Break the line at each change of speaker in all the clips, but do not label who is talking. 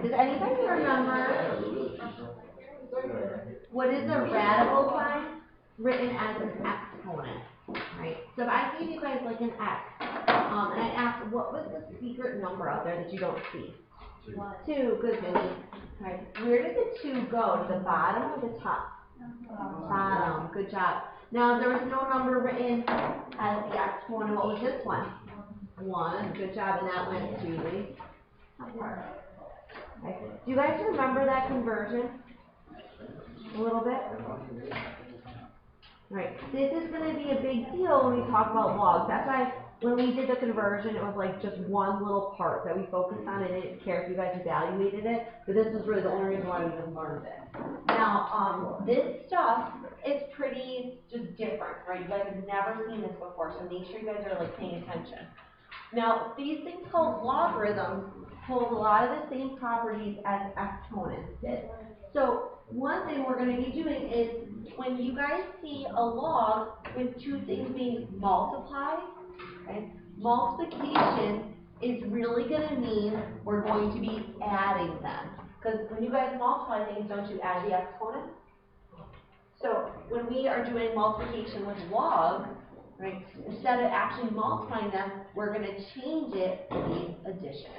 Does anybody remember what is a radical sign? Written as an exponent, right? So if I gave you guys like an x, and I asked what was the secret number out there that you don't see? 2. Good, Vinny. Right. Where did the 2 go? To the bottom or the top? Bottom. Good job. Now there was no number written as the exponent. What was this one? 1. Good job, and that went to the top part. Okay. Do you guys remember that conversion? A little bit? Right. This is going to be a big deal when we talk about logs. That's why when we did the conversion, it was like just one little part that we focused on. I didn't care if you guys evaluated it, but this was really the only reason why we even learned it. Now, this stuff is pretty just different, right? You guys have never seen this before, so make sure you guys are like paying attention. Now, these things called logarithms hold a lot of the same properties as exponents did. So one thing we're going to be doing is when you guys see a log with 2 things being multiplied, okay, multiplication is really going to mean we're going to be adding them. Because when you guys multiply things, don't you add the exponent? So when we are doing multiplication with logs, right, instead of actually multiplying them, we're going to change it to be addition.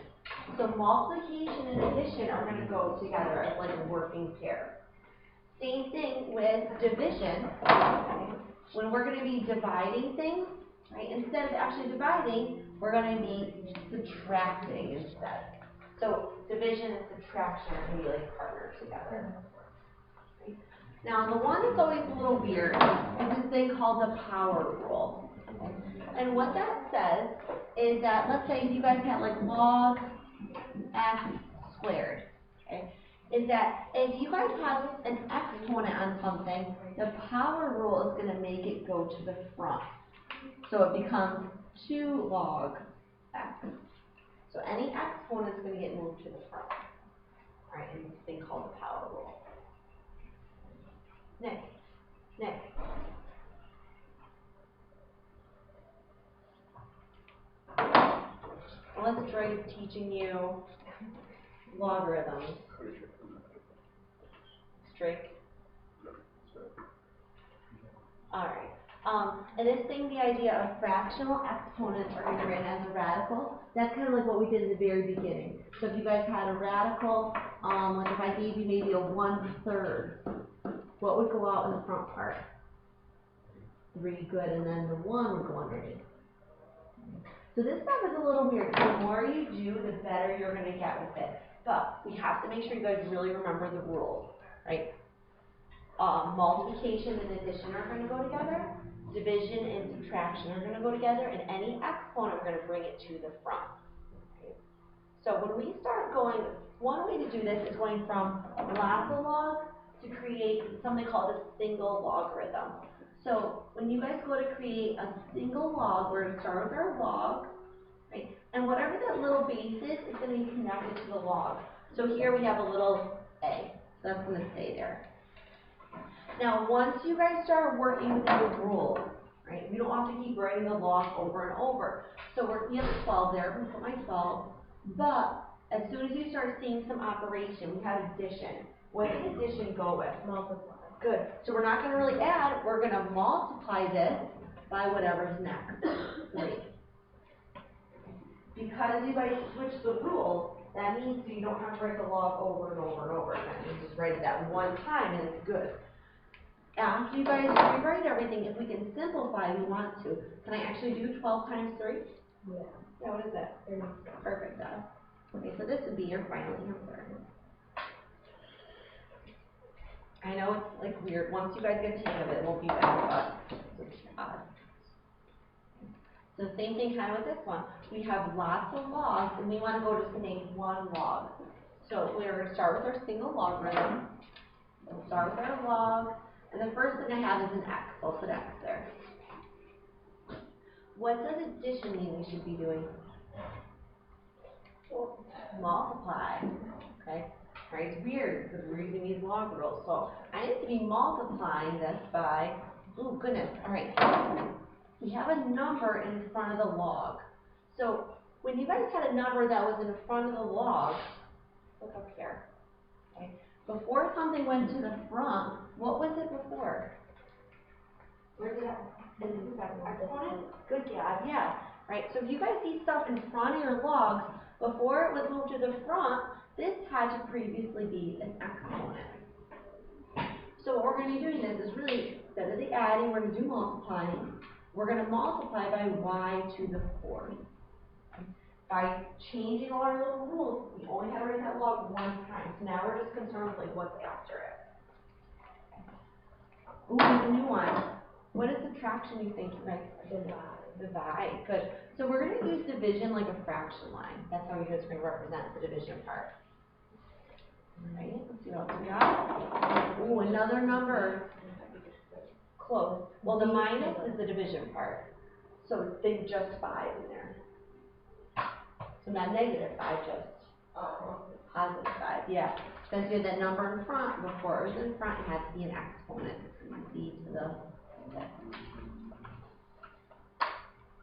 So multiplication and addition are going to go together as like a working pair. Same thing with division. Okay? When we're going to be dividing things, right, instead of actually dividing, we're going to be subtracting instead. So division and subtraction are going to be like partners together. Right? Now the one that's always a little weird is this thing called the power rule. Okay? And what that says is that, let's say you guys had like log x squared, okay, is that if you guys have an exponent on something, the power rule is going to make it go to the front. So it becomes 2 log x. So any exponent is going to get moved to the front. All right, in this thing called the power rule. Next. Let's try teaching you logarithms. Straight. All right. And this thing, the idea of fractional exponents are going to be written as a radical. That's kind of like what we did in the very beginning. So if you guys had a radical, like if I gave you maybe a 1/3, what would go out in the front part? 3, good, and then the 1 would go underneath. So this stuff is a little weird. The more you do, the better you're going to get with it. But we have to make sure you guys really remember the rules, right? Multiplication and addition are going to go together. Division and subtraction are going to go together. And any exponent, we're going to bring it to the front. Okay? So when we start going, one way to do this is going from lots of logs to create something called a single logarithm. So when you guys go to create a single log, we're going to start with our log, right? And whatever that little base is going to be connected to the log. So here we have a little a. So that's going to stay there. Now, once you guys start working within the rules, right, we don't have to keep writing the log over and over. So we have 12 there. I'm going to put my 12. But as soon as you start seeing some operation, we have addition. What did addition go with? Multiply. Good. So we're not going to really add. We're going to multiply this by whatever's next. 3. Because you guys switch the rules, that means you don't have to write the log over and over and over again. You just write it that one time and it's good. After you guys rewrite everything, if we can simplify, we want to. Can I actually do 12 times 3?
Yeah.
Yeah, what is that? 36. Perfect, Dad. Okay, so this would be your final answer. I know it's like weird. Once you guys get the hang of it, it won't be bad, but it's odd. So same thing kind of with this one. We have lots of logs, and we want to go just to make one log. So we're going to start with our single logarithm. We'll start with our log. And the first thing I have is an x. I'll put x there. What does addition mean we should be doing? Multiply. Okay? Right? It's weird because we're using these log rules. So I need to be multiplying this by, oh goodness, all right. We have a number in front of the log. So when you guys had a number that was in front of the log, look up here. something went to the front, what was it before? Where did that, is it that exponent? Good job, yeah. Right, so if you guys see stuff in front of your logs, before it was moved to the front, this had to previously be an exponent. So what we're going to be doing this is really, instead of the adding, we're going to do multiplying. We're going to multiply by y to the 4th. By changing all our little rules, we only had to write that log one time. So now we're just concerned with like what's after it. Ooh, there's a new one. What is subtraction you think, you guys? Divide. Good. So we're going to use division like a fraction line. That's how you guys are going to represent the division part. All right, let's see what else we got. Ooh, another number. Close. Well, the minus is the division part. So think just 5 in there. So not negative 5, just positive 5. Yeah. Since you had that number in front, before it was in front, it had to be an exponent. C to the 5th.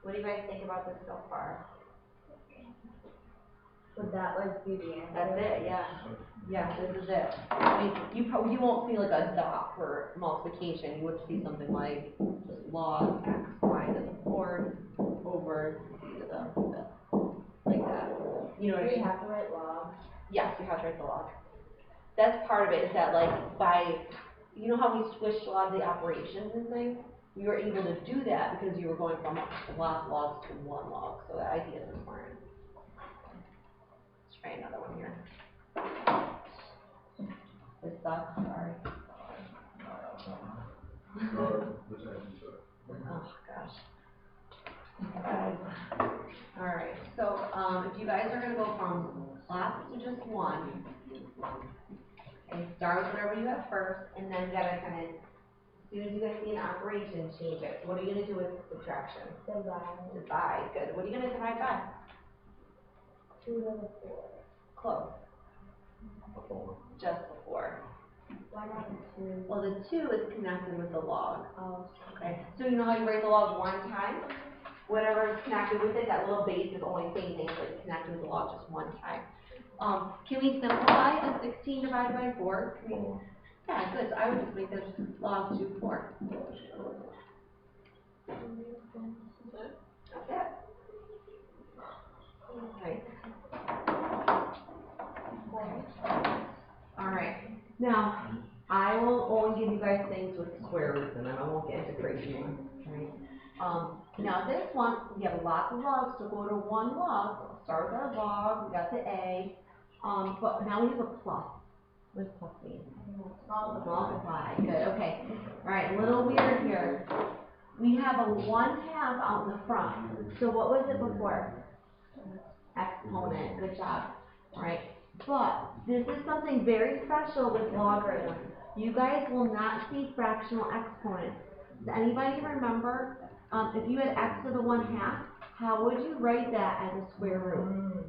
What do you guys think about this so far?
Would that like be the answer?
That's it, yeah. Yeah, this is it. I mean, you won't see like a dot for multiplication. You would see something like just log x y to the 4th over c to the 5th, like that. You know what I mean?
Do we have to write log?
Yes, you have to write the log. That's part of it. Is that like by, you know how we switched a lot of the operations and things? We were able to do that because you were going from a lot of logs to one log. So the idea is important. Let's try another one here. This sucks, sorry. Oh gosh. Alright, so if you guys are going to go from lots to just one, okay, start with whatever you have first, and then you got to kind of, as soon as you guys see an operation, change it. So what are you going to do with subtraction?
Divide.
Divide, good. What are you going to divide by?
2 to the 4.
Close. Just the 4.
Why not the 2?
Well, the 2 is connected with the log.
Oh.
Okay, so you know how you write the log one time? Whatever is connected with it, that little base is only saying things like connected with the log just one time. Can we simplify the 16 divided by 4? Yeah, good. So I would just make this log 2, 4. That's it. All right. Now, I will only give you guys things with square roots in them. I won't get into crazy ones. Right? Now this one, we have lots of logs, so go to one log. So I'll start with our log. We got the A. But now we have a plus. What does plus mean? Multiply. Good. Okay. All right. A little weird here. We have a 1/2 out in the front. So what was it before? Exponent. Good job. All right. But this is something very special with logarithm. You guys will not see fractional exponents. Does anybody remember if you had x to the 1/2, how would you write that as a square root?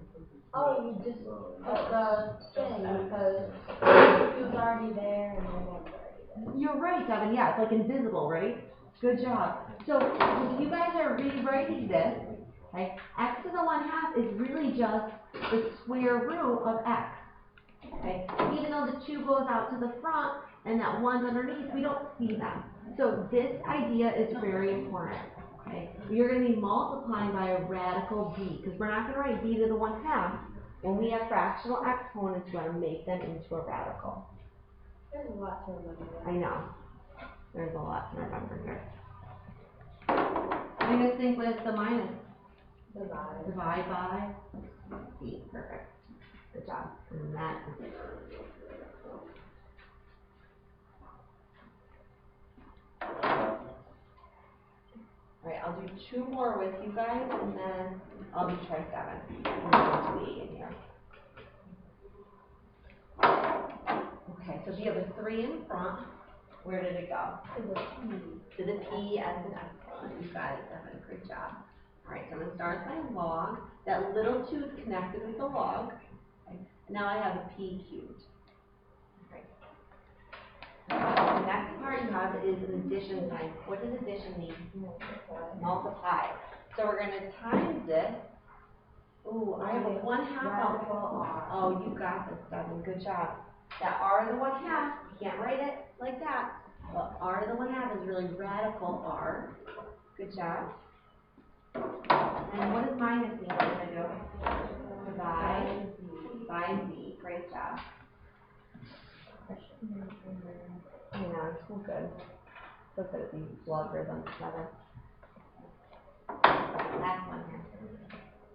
Oh, you just put the thing because it was already there and then it's already there.
You're right, Devin. Yeah, it's like invisible, right? Good job. So if you guys are rewriting this, okay, x to the 1/2 is really just the square root of x. Okay, even though the 2 goes out to the front and that 1's underneath, we don't see them. So this idea is very important. Okay, you're going to be multiplying by a radical b because we're not going to write b to the 1/2. When we have fractional exponents, we're going to make them into a radical.
There's a lot to remember.
I know. There's a lot to remember here. What do you guys think with the minus?
Divide.
Divide by b. Perfect. Good job. And that is it. All right, I'll do 2 more with you guys, and then I'll do try 7. We'll go to 8 in here. Okay, so if you have a 3 in front, where did it go?
To the P.
To the P as an exponent. You got it, Devin. Great job. All right, so I'm going to start with my log. That little 2 is connected with the log. Okay. Now I have a P cubed. Okay. The next part you have is an addition sign. What does addition mean? Multiply. So we're going to times this. Ooh, I have a 1/2 out.
Radical R.
Oh, you got this, Devin. Good job. That r to the 1/2, you can't write it like that, but r to the 1/2 is really radical r. Good job. And what is minus z going to do? Divide by z. Great job. Yeah, it's so good. So good at these logarithms, Heather. Last one here.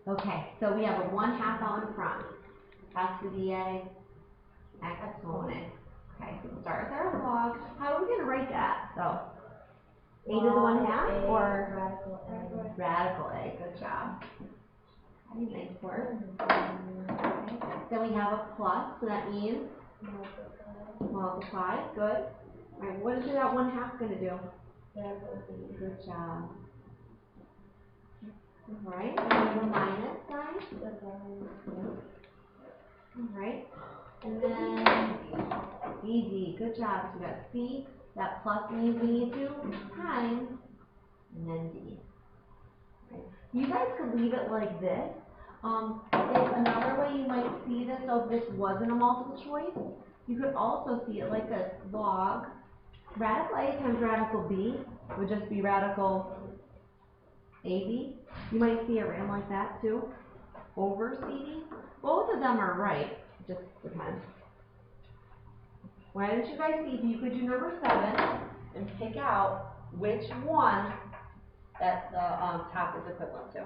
Okay, so we have a 1/2 out in front. Has to be a exponent. Okay, so start with our log. How are we going to write that? So, a to the 1/2 or radical a. Good job. Nice work. Okay. Then we have a plus, so that means multiply. Good. All right, what is that 1/2 going to do? Good job. All right, and we have a minus sign. All right, and then easy. Good job. So we got C. That plus means we need to times, and then D. Right. You guys could leave it like this. If another way you might see this, so if this wasn't a multiple choice, you could also see it like this. Log radical A times radical B would just be radical AB. You might see it written like that too. Over CD. Both of them are right. It just depends. Why don't you guys see if you could do number 7 and pick out which one that the top is equivalent to.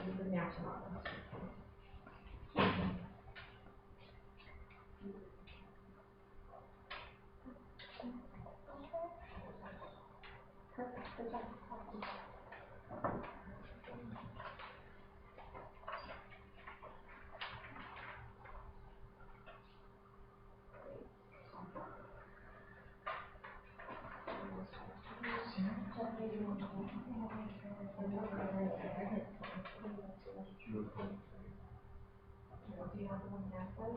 You can match them up. Perfect. Good job. Do you have the 1/2 then?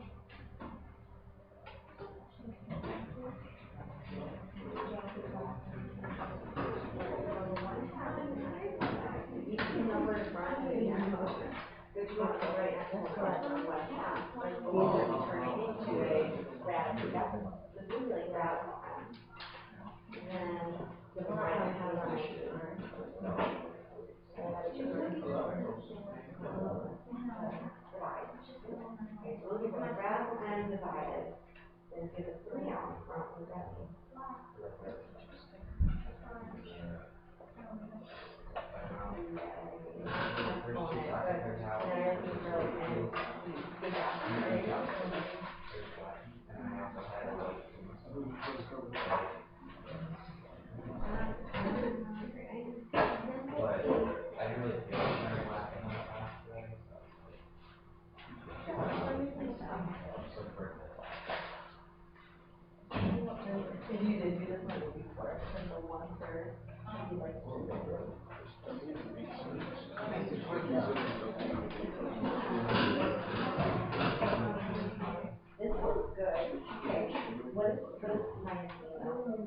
Each number in front of the exponent. Good job. Right exponent on 1/2. These are turning into a radical. Yep. This is like radical. And then the minus on the divide. Okay, so look at my radical n divided. Then give us 3 out in front. What does that mean? If you did do this one before, then the 1/3 should be like this one's good. Okay. What is minus mean though? What is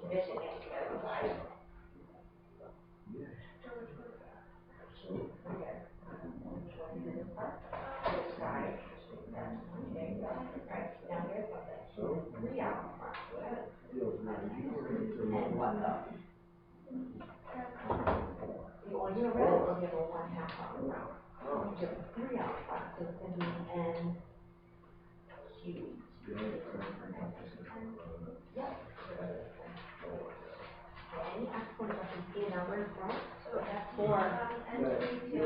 division? Yeah, you gotta divide. Okay. What do this part? This side. Okay. Right. Now here's something. 3 out in front. And what though? You only do a radical, you have a 1/2 out in front. You have 3 out in front, so it's going to be n cubed. Yep. Any exponent that can see a number in front, that's 4.
N3 2.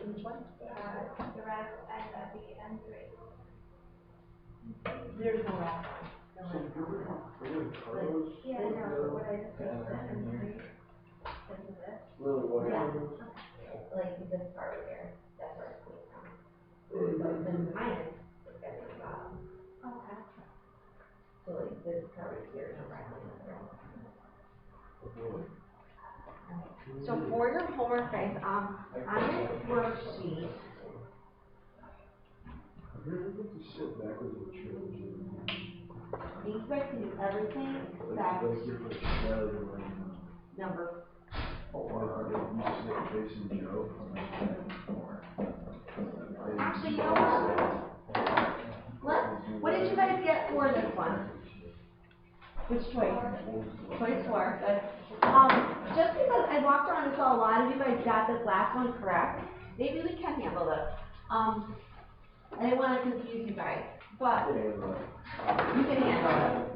Which one? The radical n would be n3.
There's no radical. No radical.
Yeah, no, but what I just said, n3. This is it.
Yeah. Like this part right here. That's where it's coming from. So the minus is going to be the bottom.
Okay.
So like this part right here, no radical. So for your homework, guys, on this worksheet, I think you guys can do everything except number 4. Actually, you know what did you guys get for this one? Which choice? Choice 4, good. Just because I walked around and saw a lot of you guys got this last one correct, maybe we can handle this. I didn't want to confuse you guys, but you can handle it.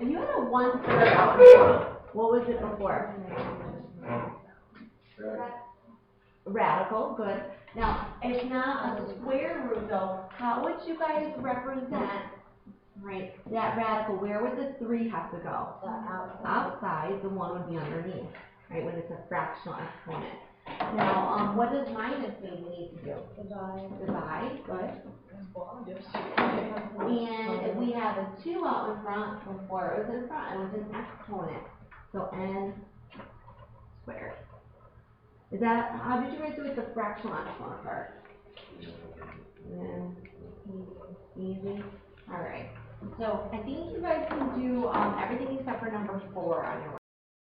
If you had a 1/3 out in front, what was it before? Radical, good. Now, it's not a square root though. How would you guys represent, right, that radical? Where would the 3 have to go? Outside, the 1 would be underneath, right, when it's a fractional exponent. Now, what does minus mean we need to do? Divide, good. And if we have a 2 out in front, before it was in front, it was an exponent. So n squared. Is that, how did you guys do with the fractional exponent part? Easy. Alright. So I think you guys can do everything except for number 4 on your